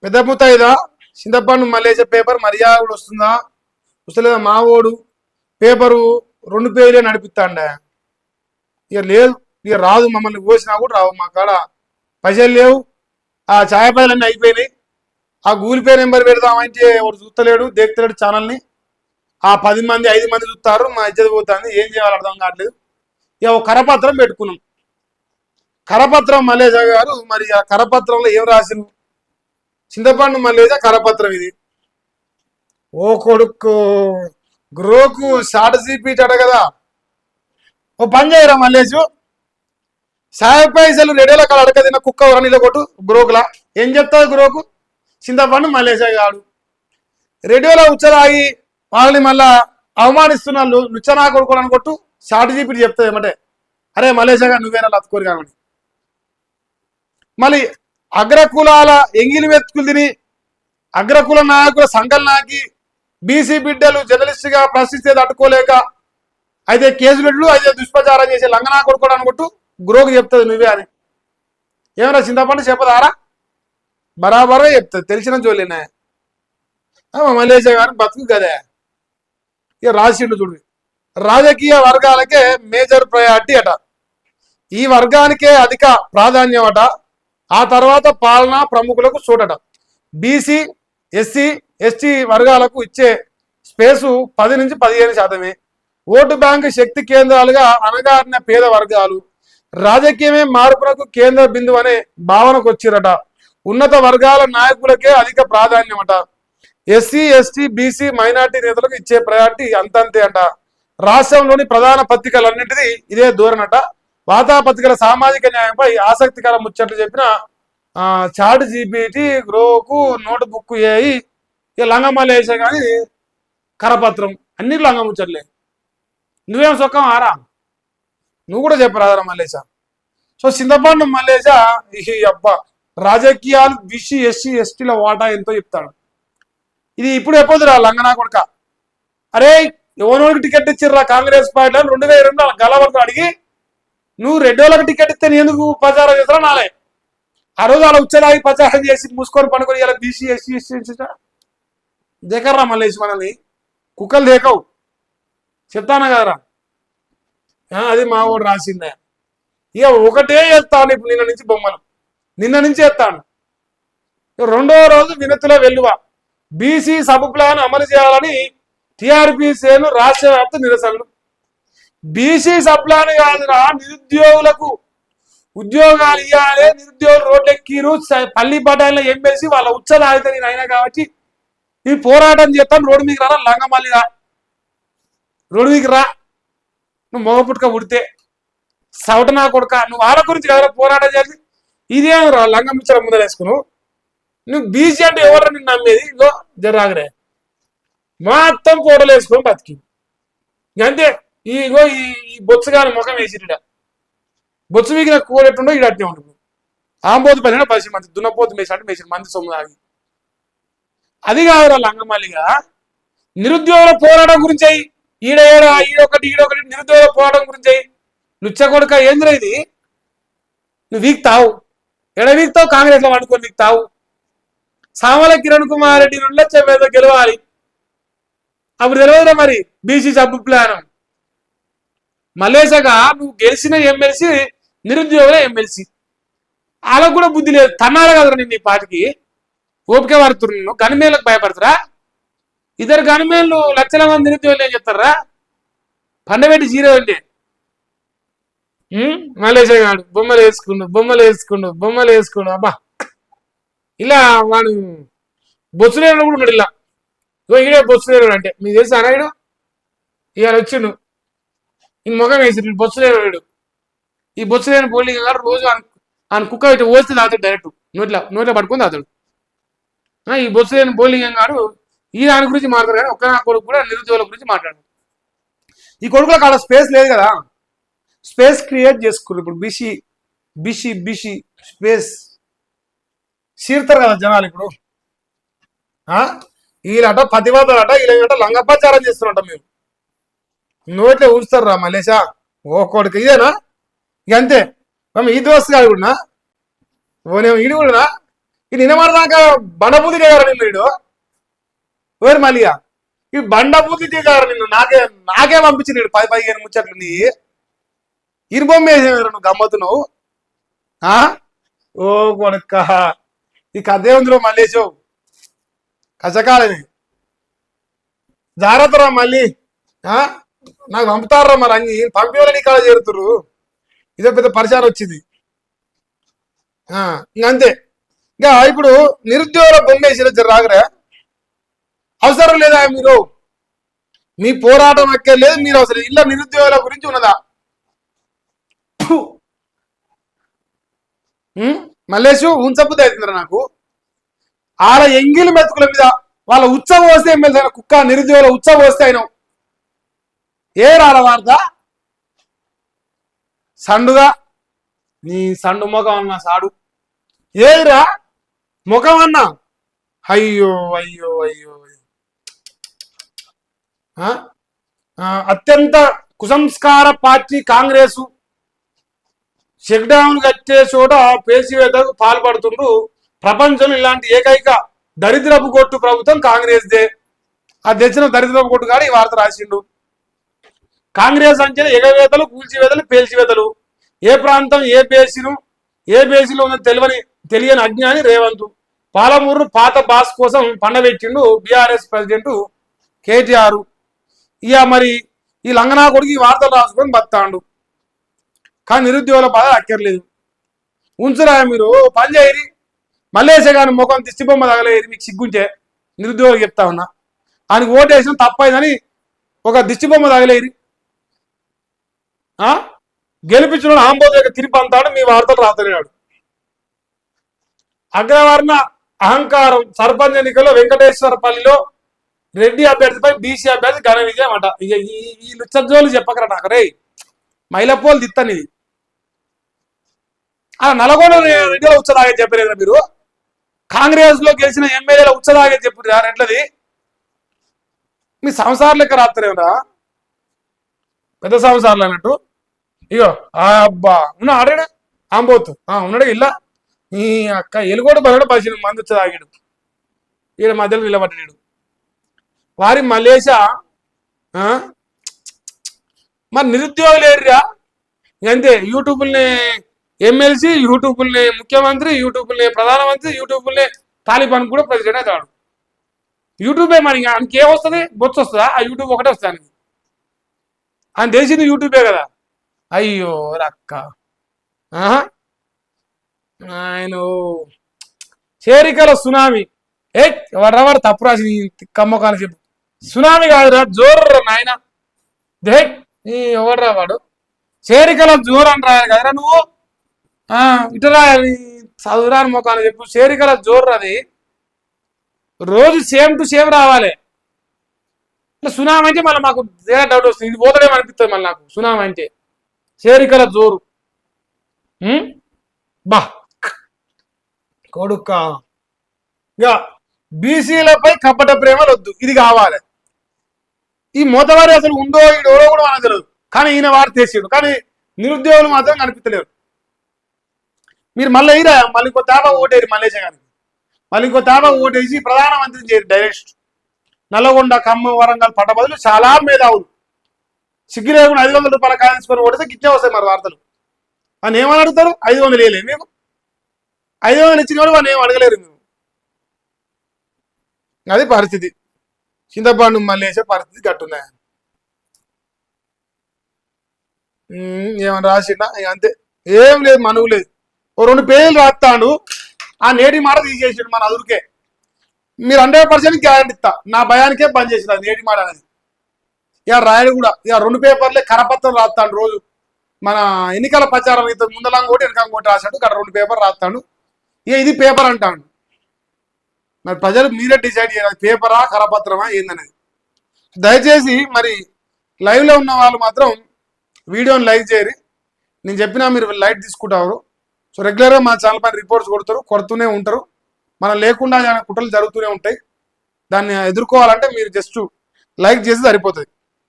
పెద్ద ముత్తైదా చింతపండు మల్లేసే పేపర్ మర్యాద కూడా వస్తుందా వస్తలేదా? మావోడు పేపరు 2 పేజీలే నడిపిస్తాండే. ఇక లేదు, ఇక రాదు, మమ్మల్ని కోసినా కూడా రావు. మా కాడ పైసలు లేవు, ఆ ఛాయ పైలన్నీ అయిపోయినాయి. ఆ గూగుల్ పే నెంబర్ పెడదామంటే ఎవరు చూస్తలేడు, దేక్తలేడు ఛానల్ని. ఆ 10 మంది 5 మంది చూస్తారు, మా ఇజ్జత్ పోతుంది. ఏం చేయాలి అర్థం కావట్లేదు. ఇక ఒక కరపత్రం పెట్టుకున్నాం. కరపత్రం మల్లేశా గారు, మరి ఆ కరపత్రంలో ఏం రాసిండు? చింతపండు మల్లేశా కరపత్రం ఇది. ఓ కొడుకు, గ్రోకు షార్ట్ జీపీట్ అట కదా. ఓ పని చేయరా మల్లేషు, సాయ పైసలు రెడీలో కాడ అడక తిన్న కుక్క వరనిలో కొట్టు గ్రోకులా. ఏం చెప్తావు గ్రోకు? చింతపండు మల్లేశా గాడు రేడియోలో ఉచ్చరాగి వాళ్ళని మళ్ళా అవమానిస్తున్నాళ్ళు, నుచ్చనా కొడుకోవడానికి కొట్టు షార్ట్ జీపీటీ చెప్తావు ఏమంటే. అరే మల్లేశా గారు నువ్వేనా లత్తుకోరు కాబట్టి. మళ్ళీ అగ్రకులాల ఎంగిలి వెతుకులు తిని అగ్రకుల నాయకుల సంఘం నాకి బీసీ బిడ్డలు జర్నలిస్టుగా ప్రశ్నిస్తే తట్టుకోలేక అయితే కేసు బిడ్డలు అయితే దుష్ప్రచారం చేసే లంగనా కొడుకోవడానికి కొట్టు గ్రోకు చెప్తుంది నువ్వే అని. ఏమన్నా చింతపండు చెప్పదారా? బరాబరే చెప్తుంది, తెలిసిన జోలినా. మల్లేశా గారు బతుకు కదే. ఇక రాసిండు చూడు, రాజకీయ వర్గాలకే మేజర్ ప్రయారిటీ అట, ఈ వర్గానికే అధిక ప్రాధాన్యం అట, ఆ తర్వాత పాలనా ప్రముఖులకు చోటట. బీసీ ఎస్సీ ఎస్టీ వర్గాలకు ఇచ్చే స్పేసు 10 నుంచి 15%. ఓటు బ్యాంకు శక్తి కేంద్రాలుగా అనగారిన పేద వర్గాలు రాజకీయమే మార్పునకు కేంద్ర బిందువు అనే భావనకు వచ్చిరట. ఉన్నత వర్గాల నాయకులకే అధిక ప్రాధాన్యమట. ఎస్సీ ఎస్టీ బీసీ మైనార్టీ నేతలకు ఇచ్చే ప్రయారిటీ అంతంతే అంట. రాష్ట్రంలోని ప్రధాన పత్రికలన్నింటిది ఇదే ధోరణట. వార్తాపత్రికల సామాజిక న్యాయంపై ఆసక్తికర ముచ్చట్లు చెప్పిన ChatGPT, Grok, notebook AI, ఇక లంగమల్లి వేసే కానీ కరపత్రం అన్ని లంగ ముచ్చట్లే. నువ్వేం సొక్కం ఆరా? నువ్వు కూడా చెప్పరాదరా మల్లేశా. సో చింతపండు మల్లేశా ఈ అబ్బా రాజకీయాలు బీసీ ఎస్సీ ఎస్టీల వాటా ఎంతో చెప్తాడు. ఇది ఇప్పుడు చెప్పొద్దురా లంగనా కొడుక. అరే ఎవరికి టికెట్ ఇచ్చిర్రా కాంగ్రెస్ పార్టీ 2002 గలవరకు అడిగి నువ్వు రెడ్డోళ్ళకి టికెట్ ఇస్తే నేను ఎందుకు ప్రచారం చేస్తారా? నాలే ఆ రోజు అలా ఉచ్చరాగి ప్రచారం చేసి మూసుకొని పనుకొని ఇలా బీసీ ఎస్సీ ఎస్టీ దేకర్రా మల్లేసి మనల్ని కుక్కలు దేకవు, చెప్తాను కదరా. అది మా వాడు రాసిందే. ఇక ఒకటే వేస్తాను ఇప్పుడు, నిన్న నుంచి వేస్తాను. రెండో రోజు వినతిలో వెల్లువ బీసీ సబ్ ప్లాన్ అమలు చేయాలని టీఆర్పీ శ్రేణులు రాష్ట్ర వ్యాప్త నిరసనలు. బీసీ సబ్ ప్లాన్ కాదురా, నిరుద్యోగులకు ఉద్యోగాలు ఇవ్వాలి, నిరుద్యోగులు రోడ్డెక్కిరు, పల్లి బఠాయిలో ఎంపేసి వాళ్ళ ఉచ్చలు ఆగితే నేను అయినా కాబట్టి ఈ పోరాటం చేస్తాను. రోడ్డు మీకు రా లంగమల్లిరా, రోడ్డు మీకు రా. నువ్వు మొగ పుట్టుక పుడితే సవటనా కొడుక, నువ్వు వాళ్ళ గురించి కదరా పోరాటం చేయాలి. ఇదేం రా లంగం ముచ్చర ముందర వేసుకున్నావు. నువ్వు బీసీ అంటే ఎవరు నిన్ను నమ్మేది? ఇగో జరాగరే మొత్తం ఫోటోలు వేసుకొని బతికి అంతే. ఇగో ఈ బొత్సగాని ముఖం వేసిట, బొత్సు వీగిన కూడెట్టుండో ఈడ అట్నే ఉంటుంది. ఆంబోతు పైన 10 మంది దున్నపోతు మేసినట్టు మేసిన మంది సొమ్ము ఆగి. అది కాదురా లంగమల్లిగా, నిరుద్యోగుల పోరాటం గురించి అయ్యి ఈడొకటి నిరుద్యోగ పోరాటం గురించి నుచ్చ కొడుక ఏంద్ర ఇది? నువ్వు వీక్తావు, ఎడ వీక్తావు? కాంగ్రెస్ లో వండుకొని వీక్తావు. సామల కిరణ్ కుమార్ రెడ్డి నుండి మీద గెలవాలి, అప్పుడు తెలియదురా మరి బీసీ సబ్ ప్లాన్. మల్లేశగా నువ్వు గెలిచిన ఎమ్మెల్సీ నిరుద్యోగుల ఎమ్మెల్సీ, వాళ్ళకు కూడా బుద్ధి లేదు. తన్నాడు కదరా నిన్ను ఈ పాటికి. ఓపిక పడుతున్నారు, నిన్ను గనిమేలకు భయపడతారా? ఇద్దరు గనిమేళ్ళు లక్షల మంది నిరుద్యోగులు ఏం చెప్తారా? పండబెట్టి జీరో అంటే మల్లేశ గాడు బొమ్మలు వేసుకుండు అబ్బా. ఇలా వాడు బొత్సులేడు కూడా ఉన్నాడు. ఇలా ఈడే బొత్సులేడు అంటే మీకు తెలుసు అనాయుడు. ఇవాళ వచ్చిండు ఈ ముఖం వేసి బొత్సులేడు. ఈ బొత్సులేని పోలింగ్ గారు రోజు ఆయన కుక్క ఇటు ఓస్తే తాతాడు, డైరెక్ట్ నోట్లో పట్టుకొని తాతాడు. ఈ బొత్సులేని పోలింగ్ గారు ఈ దాని గురించి మాట్లాడారు, కానీ ఒక్క నా కొడుకు కూడా నిరుద్యోగుల గురించి మాట్లాడారు. ఈ కొడుకులకు అలా స్పేస్ లేదు కదా, స్పేస్ క్రియేట్ చేసుకున్నారు. ఇప్పుడు బీసీ స్పేస్ చీరుతారు కదా జనాలు. ఇప్పుడు వీళ్ళట పతివాదులట, వీళ్ళట లంగప్రచారం చేస్తున్నారట. మీరు నోట్లో ఊరుస్తారు రా మల్లేశా. ఓ కొడుకు ఇదేనా? ఇక అంతే. ఈ దోస్తు కాదు కూడా ఓనేమో ఈడు కూడా ఈ నిన్నమారదాకా బండబూతి గారు నిన్ను వీడు వేరు మళ్ళీగా ఈ బండబూతి గారు నిన్ను నాకే పంపించి నీడు 10-15 ముచ్చట్లు నీ ఇరుబొమ్మ వేసేవారు నువ్వు గమ్మతు నువ్వు ఓ కొడుక్క ఈ కథే ఉందిలో మల్లేశో కచకాలని జాగ్రత్తరా మళ్ళీ నాకు పంపుతారా మరి అంగి పంపేవాళ్ళని ఇక్కడ చేరుతురు ఇదే పెద్ద పరిచయం వచ్చింది ఇంకంతే ఇంకా ఇప్పుడు నిరుద్యోగుల బొమ్మ వేసిన రాగరా అవసరం లేదా మీరు మీ పోరాటం అక్కర్లేదు మీరు అసలు ఇళ్ళ నిరుద్యోగుల గురించి ఉన్నదా మల్లేషు ఉంచబుద్ధి అవుతుందిరా నాకు ఆడ ఎంగిలి మెతుకుల మీద వాళ్ళ ఉత్సవం వస్తే ఎమ్మెల్యే కుక్క నిరుద్యోగుల ఉత్సవం వస్తే అయినా ఏ రాల వార్త సండుగా నీ సండు ముఖం అన్నా సాడు ఏరా ముఖం అన్నా అయ్యో అయ్యో అయ్యో అత్యంత కుసంస్కార పార్టీ కాంగ్రెసు చెక్డౌన్ కట్టే చోట పేల్చివేతకు పాల్పడుతుండ్రు ప్రపంచంలో ఇలాంటి ఏకైక దరిద్రపు కొట్టు ప్రభుత్వం కాంగ్రెస్దే ఆ తెచ్చిన దరిద్రపు కొట్టు కాదు ఈ వార్త రాసిండు కాంగ్రెస్ అంచెలు ఎగవేతలు కూల్చివేతలు పేల్చివేతలు ఏ ప్రాంతం ఏ బేసిలో ఉన్న తెలియని అజ్ఞాని రేవంత్ పాలమూరు పాత బాస్ కోసం పండబెట్టిండు బీఆర్ఎస్ ప్రెసిడెంట్ కేటీఆర్ ఇక మరి ఈ లంగనా కొడుకు ఈ వార్తలు రాసుకొని బతాండు కానీ నిరుద్యోగుల బాధ అక్కర్లేదు ఉంచురా మీరు పని చేయరి మల్లేసే కానీ ముఖం దిష్టిబొమ్మ తగలేరు మీకు సిగ్గుంటే నిరుద్యోగులు చెప్తా ఉన్నా ఆయనకు ఓటేసిన తప్పైందని ఒక దిష్టిబొమ్మ తగలేరు గెలిపించిన ఆంబోధ తిరిగి అంతాడు మీ వార్తలు రాతలేడు అగ్రవర్ణ అహంకారం సర్పంచ్ ఎన్నికల్లో వెంకటేశ్వరపల్లిలో రెడ్డి అభ్యర్థిపై బీసీ అభ్యర్థి ఘన విజయం అంట ఇక ఈ లుచ్చజోలు చెప్పకరా నాకు రే మైలపోలు దిత్తని ఇది నల్గొండ రెడ్డిలో ఉచ్చదాగే చెప్పలేదు మీరు కాంగ్రెస్ లో గెలిచిన ఎమ్మెల్యేల ఉచ్చదాగే చెప్పు ఎట్లది మీ సంసారం లెక్క రాత్తరేమరా పెద్ద సంసారాలు అన్నట్టు ఇగో అబ్బా ఉన్నా ఆడాడు ఆంబోతు ఉన్నాడు ఇల్లా ఈ అక్క ఎలుగోడు బలడు పసి మంది వచ్చేదాగాడు ఈడ మధ్యలో నిలబడ్డాడు వారి మలేషా మరి నిరుద్యోగులు ఏర్రా అంతే యూట్యూబ్ని ఎమ్మెల్సీ యూట్యూబ్ని ముఖ్యమంత్రి యూట్యూబ్ని ప్రధానమంత్రి యూట్యూబ్ని తాలిబాన్ కూడా ప్రెసిడెంట్ అవుతాడు యూట్యూబే మరి ఆయనకి ఏమొస్తుంది బొచ్చు వస్తుందా ఆ యూట్యూబ్ ఒకటే వస్తుంది ఆయనకి ఆయన తెలిసింది యూట్యూబే కదా అయ్యో రక్క ఆయన చేరికల సునామీ ఎవరెవరు తప్పు రాసి కమ్మకాని చెప్పు సునామీ కాదురా జోర్ర నాయన దే ఎవర్రా వాడు చేరికల జోరు అని రాయాలి కదరా నువ్వు ఇటరా చదువురాని మొక్కని చెప్పు చేరికల జోర్రు అది రోజు సేమ్ టు సేమ్ రావాలి సునామీ అంటే మళ్ళీ మాకు డౌట్ వస్తుంది ఇది పోతడేమో అనిపిస్తుంది మళ్ళీ నాకు సునామీ అంటే చేరికల జోరు బా కొడుక్క ఇక బీసీలపై కపట ప్రేమలు వద్దు ఇది కావాలి ఈ మూతవారి అసలు ఉందో ఈడోడో కూడా మనకు తెలియదు కానీ ఈయన వారు తెచ్చాడు కానీ నిరుద్యోగులు మాత్రం కనిపించలేరు మీరు మళ్ళీ అయిరా మళ్ళీ ఇంకో తాప ఓటేరు మల్లేశ గారికి మళ్ళీ ఇంకో తాప ఓటేసి ప్రధానమంత్రిని చేయరు డైరెక్ట్ నల్లగొండ ఖమ్మం వరంగల్ పట్టబదులు చాలా మేధావులు సిగ్గు లేకుండా 500 రూపాయల కాయించుకొని ఓడితే గిట్టే వస్తాయి మరి వార్తలు అని ఏమని అడుగుతారు 500 వేయలేదు మీకు 500 ఇచ్చిన వాళ్ళు వాళ్ళు ఏం అడగలేరు మీరు అది పరిస్థితి చింతపండు మళ్ళీ వేసే పరిస్థితి గట్టున్నాయి ఏమని రాసిండా ఇక అంతే ఏం లేదు మనవు లేదు ఓ 2 పేజీలు రాస్తాడు ఆ నేటి మాట తీసేసాడు మన అదురుకే మీరు 100% గ్యారెంటీ ఇస్తా నా భయానికే బంద్ చేసిన నేటి మాట అనేది ఇక రాయడు కూడా ఇక 2 పేపర్లే కరపత్రం రాస్తాడు రోజు మన ఎన్నికల ప్రచారం అయితే ముందలంగోటి వెనకంగోటి రాశాడు ఇక్కడ 2 పేపర్ రాస్తాడు ఇక ఇది పేపర్ అంటాడు మరి ప్రజలు మీరే డిసైడ్ చేయాలి పేపరా కరపత్రమా ఏందనేది దయచేసి మరి లైవ్లో ఉన్న వాళ్ళు మాత్రం వీడియోని లైక్ చేయరు నేను చెప్పినా మీరు లైట్ తీసుకుంటారు సో రెగ్యులర్గా మా ఛానల్ పైన రిపోర్ట్స్ కొడుతూనే ఉంటారు మనం లేకుండా కుట్రలు జరుగుతూనే ఉంటాయి దాన్ని ఎదుర్కోవాలంటే మీరు జస్ట్ లైక్ చేసి సరిపోతుంది